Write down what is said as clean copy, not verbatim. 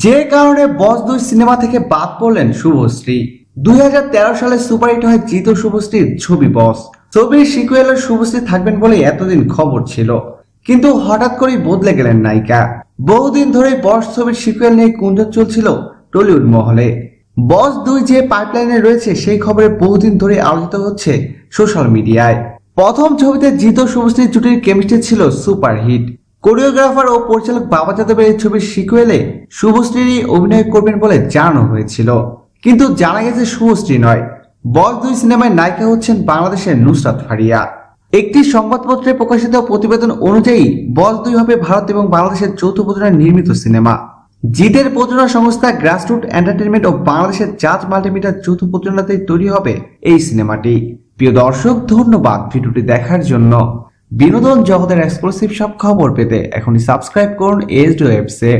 যে কারণে বস 2 সিনেমা থেকে বাদ পড়লেন শুভশ্রী। 2013 সালে সুপারহিট হয় জিৎ ও শুভশ্রীর ছবি বস। ছবির সিকুয়েলে শুভশ্রী থাকবেন বলে এতদিন খবর ছিল, কিন্তু হঠাৎ করেই বদলে গেলেন নায়িকা। বহুদিন ধরে বস ছবির সিকুয়েল নিয়ে গুঞ্জন চলছিল টলিউড মহলে। বস 2 যে পাইপলাইনে রয়েছে সেই খবরে বহুদিন ধরে আলোচিত হচ্ছে সোশ্যাল মিডিয়ায়। প্রথম ছবিতে জিৎ ও শুভশ্রীর জুটির কেমিস্ট্রি ছিল সুপারহিট। কোরিওগ্রাফার ও পরিচালক বাবা যাদবের এই ছবির সিকুয়েলে শুভশ্রী অভিনয় করবেন বলে জানানো হয়েছিল, কিন্তু জানা গেছে শুভশ্রী নয়, বস 2 সিনেমায় নায়িকা হচ্ছেন বাংলাদেশের নুসরাত ফারিয়া। একটি সংবাদপত্রে প্রকাশিত প্রতিবেদন অনুযায়ী বস 2 হবে ভারত এবং বাংলাদেশের যৌথ প্রযোজনায় নির্মিত সিনেমা। জিতের প্রযোজনা সংস্থা গ্রাসরুট এন্টারটেইনমেন্ট ও বাংলাদেশের জাজ মাল্টিমিডিয়ার যৌথ প্রযোজনাতে তৈরি হবে এই সিনেমাটি। প্রিয় দর্শক, ধন্যবাদ ভিডিওটি দেখার জন্য। বিনোদন জগতের এক্সক্লুসিভ সব খবর পেতে এখনই সাবস্ক্রাইব করুন এইচডি ওয়েবসে।